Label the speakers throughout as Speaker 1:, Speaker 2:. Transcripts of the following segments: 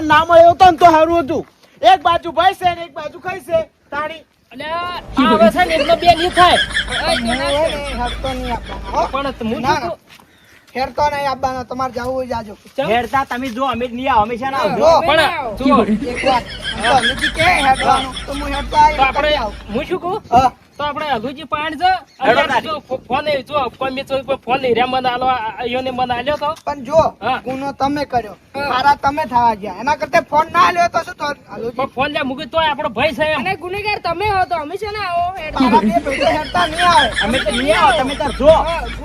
Speaker 1: Phone ના મળ્યો તો ને તો સારું હતું. એક બાજુ ભાઈ છે ને એક બાજુ ખાઈ છે તાણી.
Speaker 2: અને આવે છે ને એટલે બે નહીં થાય.
Speaker 3: હેરતો નહીં આપવાનો
Speaker 2: પણ હું
Speaker 3: ના,
Speaker 2: શું કહું?
Speaker 3: હેરતો નહીં આપવાનો તમારે જવું હોય જાજો
Speaker 2: ચમ?
Speaker 1: હેરતા તમે જો અમે જ નહીં આવો હંમેશા ના આવજો.
Speaker 3: જો,
Speaker 2: પણ જો
Speaker 3: એક વાત તો હનુજી કે હેરવાનું તો હું હેરતો આવી
Speaker 2: તો આપણે
Speaker 3: કરી આવું.
Speaker 2: હું શું કહું
Speaker 3: હા
Speaker 2: તો આપણે હલુજી પાણી છે
Speaker 1: હેડો
Speaker 2: અને
Speaker 1: તારી.
Speaker 2: જો ફોન એ જો કોમી તો ફોન લઈ રહ્યા મને આલો અહીંયોને મને આલ્યો તો
Speaker 3: પણ જો
Speaker 2: હા.
Speaker 3: ગુનો તમે કર્યો
Speaker 2: હા.
Speaker 3: સારા તમે થવા ગયા એના કરતા ફોન ના લ્યો તો શું થયું? હાલુજી,
Speaker 2: પણ ફોન લે મૂકી તોય આપણો ભાઈ છે એમ.
Speaker 4: અને ગુનેગાર તમે હો તો અમે છે ને આવો
Speaker 3: તારા બે ભેગો હેરતા નહીં આવે
Speaker 1: અમે તો નહીં આવો તમે તાર જો.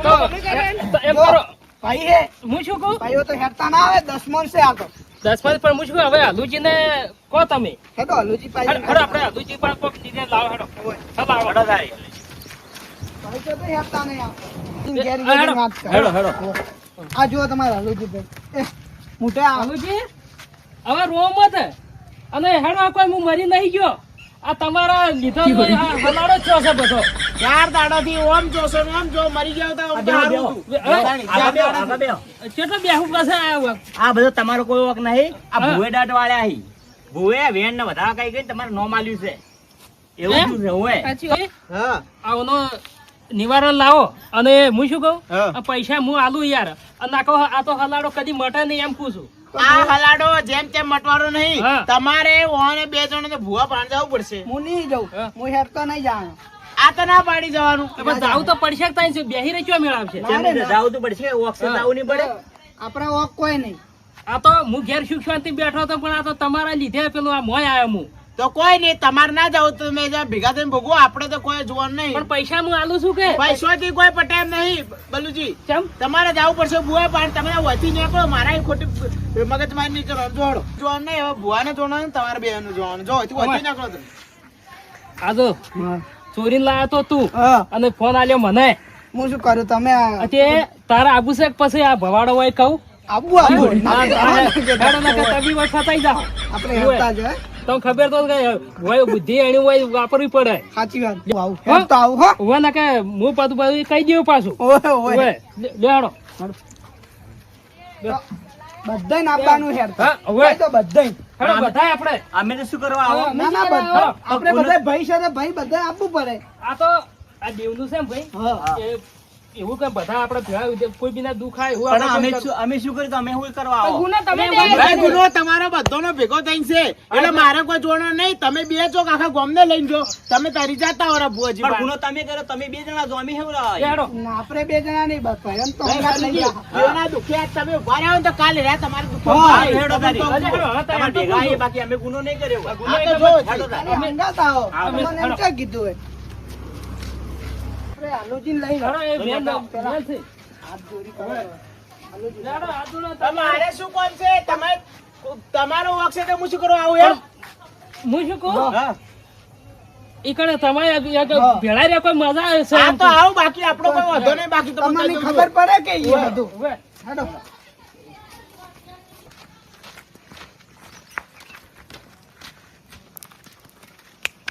Speaker 2: તો
Speaker 4: તમે કરે ને.
Speaker 2: તો એમ
Speaker 3: જો,
Speaker 2: કરો
Speaker 3: ભાઈ હે
Speaker 2: હું શું કહું
Speaker 3: ભાઈઓ તો હેરતા ના આવે દસમન છે આ તો
Speaker 2: 10 મિનિટ પણ હું શું કહું હવે હલુજીને કહો તમે
Speaker 3: હેડો હલુજી
Speaker 2: હેડો
Speaker 3: પાઈ
Speaker 2: હેડો આપણે હલુજી પાસે કોક ચીજે લાવો હેડો ચાલો આવો.
Speaker 1: હેડો તારી.
Speaker 3: ભાઈ તો હેરતા નહીં આવે
Speaker 2: એ,
Speaker 3: ઘેરી
Speaker 2: હેડો.
Speaker 3: ઘેરી વાત કરે.
Speaker 1: હેડો હેડો.
Speaker 3: આ જુઓ તમારા હલુજી ભાઈ મોટે આ
Speaker 2: હલુજી હવે રો મત અને હેડો આ કોઈ હું મરી નહીં ગયો આ તમારા લીધો તો આ હલાડો જ છો છે બધો
Speaker 1: 4 દાડાથી ઓમ જોશો ને ઓમ જો મરી ગયા તો આમ તો સારું હતું. તાણી, જા બેહો, આગળ બેહો.
Speaker 2: કેટલો બેહું પાસે આવ્યો
Speaker 1: આ બધો તમારો કોઈ વક નહીં. આ
Speaker 2: હા.
Speaker 1: ભુવે દાંત વાળા હી. ભુવે વેણ ને વધારે કઈ ગઈ તમારે નોમ આલ્યું છે એવું
Speaker 2: હે?
Speaker 1: શું છે ઓએ?
Speaker 2: સાચી વાત.
Speaker 1: હા
Speaker 2: આવનો નિવારણ લાવો અને હું શું કહું
Speaker 1: હા.
Speaker 2: આ પૈસા હું આલું યાર અને આખો આ તો હલાડો કદી મટે નહીં એમ પૂછું
Speaker 1: આ હલાડો જેમ તેમ મટવાનો નહીં.
Speaker 2: હા.
Speaker 1: તમારે ઓને બે જણ ભૂવા પાણ જવું પડશે.
Speaker 3: હું નહીં જાઉં
Speaker 2: હા.
Speaker 3: હું હેરતો નહીં જાણો
Speaker 1: આ તો ના પાડી જવાનું.
Speaker 2: હવે જાવું તો પડશે જ તાઈ છે બેહી રહી ક્યાં મેળવશે
Speaker 3: ના રે, ના.
Speaker 1: જાવું તો પડશે ઓક્સિજન જાવું નહીં પડે.
Speaker 3: આપણે ઓક કોઈ નહીં
Speaker 2: આ તો હું ઘેર સુખ શાંતિ બેઠો હતો પણ આ તો તમારા લીધે પેલું આ મોય આવ્યો હું
Speaker 1: તો કોઈ નહીં તમારે ના જવું તો તમે જ્યાં ભેગા થઈને ભોગવો. આપણે તો કોઈ જોવાનું
Speaker 2: પણ
Speaker 1: નહીં.
Speaker 2: પૈસા હું આલું છું કે
Speaker 1: પૈસાથી કોઈ પટે એમ નહીં બલુજી.
Speaker 2: ચમ
Speaker 1: તમારે જવું પડશે ભુવા પાણ. તમે વધી નીકળો મારા અહીં ખોટી મગજ મારી નહીં કરો. જોડો જોવાનું નહીં. હવે ભુવાને જોવાનું તમારે બે નું જોવાનું. જો અહીંથી વધી નીકળો તમે.
Speaker 2: આ જો ચોરીને લાયો તો તું
Speaker 3: હા
Speaker 2: અને ફોન આલ્યો મને
Speaker 3: હું શું કરું તમે આ-
Speaker 2: તે તારા આબુ છે કે પછી આ ભવાડો હોય કહું
Speaker 3: આબુ આબુ ના, ના,
Speaker 2: હેડો ના કે તબી વખત ફસાઈ જાઓ
Speaker 3: આપણે હેરતા જ હે.
Speaker 2: તમને ખબર તો કે હોય બુદ્ધિ એની હોય વાપરવી પડે
Speaker 3: સાચી વાત આવું હેરતો આવું હો
Speaker 2: હોય ના કે હું પાછું પાછું કહી દઉં પાછું
Speaker 3: ઓય ઓય
Speaker 2: હોય લેડો
Speaker 3: બધાય નાપવાનું હેરતા
Speaker 2: હા હોય
Speaker 3: તો બધાય
Speaker 2: હેડો બધાય આપણે
Speaker 1: અમે તો શું કરવા આવો?
Speaker 2: હા.
Speaker 3: ના ના બધા આપણે બધા ભાઈ સાથે ભાઈ બધા આપવું પડે
Speaker 2: આ તો આ દેવનું છે ને ભાઈ
Speaker 3: હા
Speaker 2: એ એવું કે બધા આપણે ભેળા કોઈ બીના દુઃખ આવે એવું
Speaker 1: પણ
Speaker 2: આપણે
Speaker 1: અમે
Speaker 2: કોઈ
Speaker 1: શું કર્યું તો અમે શું કરવા આવો?
Speaker 4: ગુનો તમે
Speaker 2: બે
Speaker 4: બે
Speaker 1: ભાઈ, ગુનો તમારો બધાનો ભેગો થઈને છે એટલે મારે કોઈ જોવાનો નહીં. તમે બે ચોક આખા ગામને લઈને જો. તમે તારી જાતા હો રા ભુવાજી
Speaker 5: પણ
Speaker 1: પાસે.
Speaker 5: ગુનો તમે કર્યો, તમે બે જણા જો, અમે શું
Speaker 2: એ
Speaker 5: રહ્યા?
Speaker 2: હેડો
Speaker 3: ના, આપણે બે જણા નહીં બાપા એમ તો
Speaker 1: ભાઈ,
Speaker 3: હંગાત લઈ
Speaker 1: બાલુજી,
Speaker 3: જા.
Speaker 1: એના દુખે આજ તમે ઉભા રહ્યા હોય ને તો કાલે રહ્યા તમારે દુખો
Speaker 3: હા,
Speaker 1: થાય.
Speaker 5: હેડો
Speaker 1: તમે તો
Speaker 5: તારી.
Speaker 2: હેડો, હવે
Speaker 5: તમારે
Speaker 2: તો
Speaker 5: ભેગા આવીએ, બાકી અમે ગુનો નહીં કર્યો.
Speaker 1: આ તો જો જ.
Speaker 5: હેડો તારી.
Speaker 3: અને હંગાત આવો
Speaker 2: અમે-
Speaker 3: તમને એમ ક્યાં કીધું હોય આપણે આલુજીને લઈ
Speaker 2: હેડો એ બેન
Speaker 3: પેલા.
Speaker 2: બેન છે
Speaker 3: હાથ જોડી કરો. આલુજી.
Speaker 2: હેડો આજુ ના
Speaker 1: તમારે શું કોણ છે? તમારો વખ છે તો હું શું કરવા આવું એમ?
Speaker 2: હું શું કહું
Speaker 1: હા.
Speaker 2: ઈ કણે તમારે એક
Speaker 3: હા.
Speaker 2: ભેળા રહ્યા કોઈ મજા આવે છે
Speaker 1: આ
Speaker 2: એમ
Speaker 1: તો આવું બાકી આપણો કોઈ વાંધો નહીં. બાકી તો
Speaker 3: તમને
Speaker 1: કહી દઉં
Speaker 3: ખબર
Speaker 1: છું.
Speaker 3: પડે કે એ બધું
Speaker 2: હવે
Speaker 3: હેડો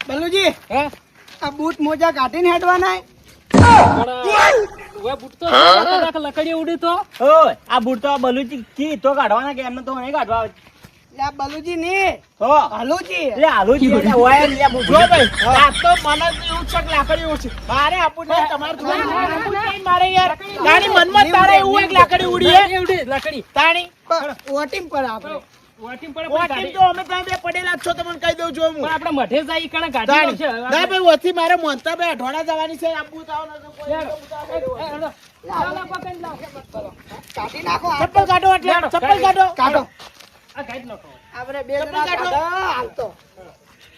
Speaker 3: બલુજી
Speaker 2: હા
Speaker 3: આ બૂટ મોજા કાઢીને હેડવાના
Speaker 2: હવે બુટતો લકડી ઉડી તો
Speaker 1: ઓય, આ બૂટ તો બલુજી કી તો કાઢવાના કે એમને તો નહીં કાઢવા આવે.
Speaker 3: લે આ બલુજી ની
Speaker 1: હો.
Speaker 3: હાલુજી
Speaker 1: એટલે આલુજી એટલે હોય ને, લે જો ભાઈ, આ તો મને જ એવું છે કે લાકડી એવું છે. મારે આપવું નહીં, તમારે થોડું આપવું નહીં મારે યાર. તારી મનમાં તારે એવું હોય કે લાકડી ઉડી હે?
Speaker 2: ઉડી લકડી
Speaker 1: તાણી
Speaker 3: ઓટીમ પર આપણે
Speaker 2: વાટીમ પડે
Speaker 1: ઓટીમ તો અમે ત્યાં બે પડેલા જ છો, તમને કહી દઉં છું હું.
Speaker 2: પણ આપણે મઠે જાય ઈ કણે ગાડી
Speaker 1: તાણી.
Speaker 2: છે
Speaker 1: ના ભાઈ, ઓથી મારે મોનતા ભાઈ અઠવાડા જવાની છે. આપવું તો આવો ને તો કોઈ
Speaker 3: કાઢી નાખો
Speaker 1: ચપ્પલ કાઢો એટલે ચપ્પલ કાઢો.
Speaker 3: કાઢો
Speaker 2: આ ગાડી નાખો
Speaker 3: આપણે બે જણા
Speaker 1: કાઢો.
Speaker 3: કાઢો હાલતો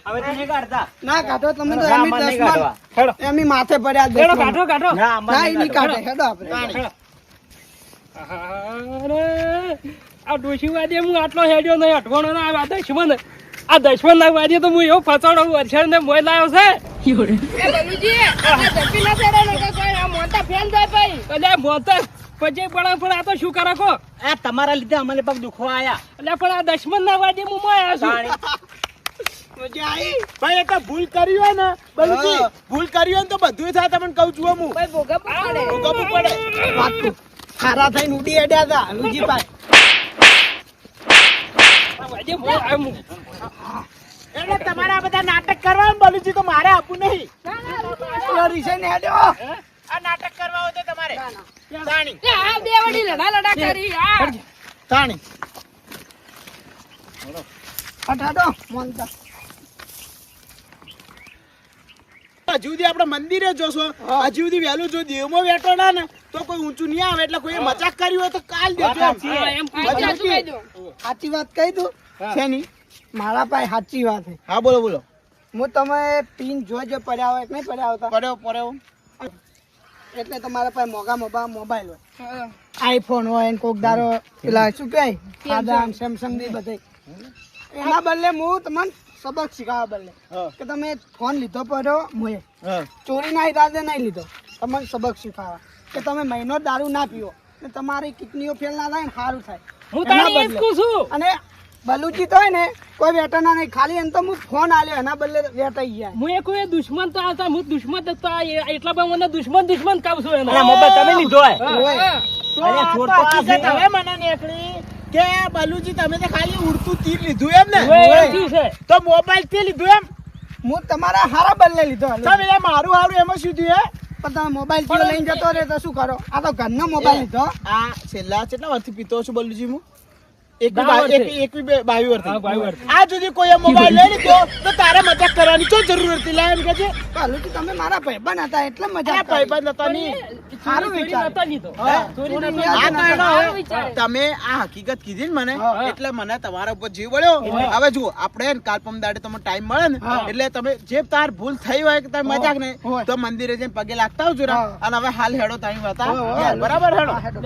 Speaker 5: અમે તો નહીં કાઢતા.
Speaker 3: ના કાઢો તમે તો
Speaker 1: ના,
Speaker 3: એમની
Speaker 1: મને નહીં
Speaker 3: દસમાન
Speaker 1: કાઢવા.
Speaker 2: હેડો
Speaker 3: એમની માથે પડ્યા જ
Speaker 2: હેડો
Speaker 3: દસમાન.
Speaker 2: કાઢો કાઢો
Speaker 1: ના, અમારે
Speaker 3: ના, ઈ
Speaker 1: નહીં
Speaker 3: નહીં
Speaker 1: કાઢવા.
Speaker 3: કાઢે હેડો આપણે
Speaker 2: અરે આ ડોશી વાદે હું આટલો હેડ્યો નહીં અઠવાણો ના આ દશમન ના વાદે તો હું એવો ફસાડો વર્ષાળ ને મોય લાવ્યો છે
Speaker 4: એ બલુજી આ ધપી ના ચડે ને કે કોઈ આ મોટા ફેલ જાય ભાઈ
Speaker 2: એટલે મોતા પછી પણ આ તો શું કરે કો
Speaker 5: આ તમારા લીધે અમને પગ દુખવા આયા.
Speaker 2: એટલે પણ આ દશમન ના વાદે હું મોય આવ્યો છું
Speaker 3: મજા આવી
Speaker 1: ભાઈ એ તો ભૂલ કરી હોય ને બલુજી,
Speaker 3: હા.
Speaker 1: ભૂલ કરી હોય ને તો બધું થાય. તમને કહું છું હું.
Speaker 4: ભાઈ ભોગવવું પડે
Speaker 1: ભોગવવું પડે.
Speaker 3: વાત તો ખારા થઈને ઉડી અડ્યા હતા લુજી ભાઈ
Speaker 2: આજે હું આમ
Speaker 1: એટલે તમારે આ બધા નાટક કરવા ને બલુજી તો મારે આપવું નહીં.
Speaker 3: પેલો રિસાઈને હેડ્યો.
Speaker 1: આ નાટક કરવા હોય તો તમારે તાણી
Speaker 4: એ આ બે વડી લડા કરી આ
Speaker 1: તાણી
Speaker 3: હટાડો મોનતા.
Speaker 1: હજુ સુધી આપણે મંદિરે જોશો, હજુ સુધી વહેલું જો દેવમાં બેઠો ના ને તો કોઈ ઊંચું નહીં આવે. એટલે કોઈ મજાક કરી હોય તો કાલ દેજો એમ.
Speaker 2: હા, એમ
Speaker 4: આ શું કહી દો
Speaker 3: સાચી વાત કહી દઉં
Speaker 1: શેની?
Speaker 3: મારા પાસે સાચી વાત છે.
Speaker 1: હા બોલો બોલો.
Speaker 3: હું તમે પિન જોજો પડ્યા હોય કે નહીં પડ્યા હોતા,
Speaker 1: પડ્યો પડ્યો.
Speaker 3: એટલે તમારા પાસે મોગા મોબાઈલ હોય, આઈફોન હોય ને કોક દારો પેલા શું કહેવાય સાદા સેમસંગ ની બધે. એના બદલે હું તમને સબક શીખવા બદલે
Speaker 1: હા.
Speaker 3: કે તમે ફોન લીધો પડ્યો મોએ
Speaker 1: હા.
Speaker 3: ચોરીના ઈરાદે નહીં લીધો, તમને સબક શીખવા કે તમે મહિનો દારૂ ના પીવો ને તમારી કિડનીઓ ફેલ ના થાય ને સારું થાય.
Speaker 2: હું તારી
Speaker 3: એના
Speaker 2: એ જ
Speaker 3: બદલે.
Speaker 2: કહું છું.
Speaker 3: અને બલુચી તો હોય ને કોઈ વેટાના નહીં, ખાલી એમ તો હું ફોન આલ્યો એના બદલે વેટાઈ ગયા.
Speaker 2: હું એ કોઈ દુશ્મન તો આવતા હું દુશ્મન જ તો એટલા બધા મને દુશ્મન કહું છું એને.
Speaker 5: આ મોબાઈલ તમે લીધો હોય
Speaker 3: હોય.
Speaker 1: તો
Speaker 5: અરે
Speaker 1: આ તો
Speaker 5: છોડ તો આ
Speaker 1: હકીકત
Speaker 5: છે.
Speaker 1: હવે મને નીકળી કે બલુજી તમે તો ખાલી ઉડતું તીર લીધું એમ ને?
Speaker 2: હવે એમ થયું છે.
Speaker 1: તો મોબાઈલ થી લીધું એમ?
Speaker 3: હું તમારા હારા બદલે લીધો.
Speaker 1: તમે એ મારું હારું એમાં શું થયું હે?
Speaker 3: પણ તમે મોબાઈલ થી લઈને જતો રહે તો શું કરો? આ તો ઘરનો મોબાઈલ લીધો.
Speaker 1: આ છેલ્લા કેટલા વર્ષથી પીતો છું બલુજી હું?
Speaker 2: દા વર્ષથી.
Speaker 1: એકવી 22
Speaker 2: હા, 22
Speaker 1: વર્ષથી.
Speaker 2: વર્ષથી.
Speaker 1: આ સુધી કોઈ મોબાઈલ લઈ લીધો તો તારે મજાક કરવાની શું જરૂર હતી? લે એમ કે છે
Speaker 3: બલુચી તમે મારા ભાઈબંધ હતા એટલે
Speaker 1: આ
Speaker 3: મજા
Speaker 1: ભાઈબંધ હતા નહીં.
Speaker 3: સારું
Speaker 2: ચોરી
Speaker 3: વિચાર.
Speaker 2: નહોતો લીધો.
Speaker 1: હા.
Speaker 2: ચોરી
Speaker 3: ચોરી
Speaker 2: નહોતો
Speaker 3: નહીં.
Speaker 1: આ તો એનો
Speaker 4: સારું
Speaker 1: હવે
Speaker 4: વિચારે.
Speaker 1: તમે આ હકીકત કીધી ને મને
Speaker 3: હા.
Speaker 1: એટલે મને તમારા ઉપર જીવ વળ્યો. હવે જુઓ આપણે કાલ પરમ દાડે તમને ટાઈમ મળે ને
Speaker 3: હા.
Speaker 1: એટલે તમે જે તાર ભૂલ થઈ હોય કે તાર મજાક ને
Speaker 3: હોય.
Speaker 1: તો મંદિરે જઈને પગે લાગતા આવજો રા.
Speaker 3: હા.
Speaker 1: અને હવે હાલ હેડો તારી
Speaker 3: હા,
Speaker 1: વાતા
Speaker 3: હા.
Speaker 1: બરાબર હેડો.
Speaker 3: હા, હેડો.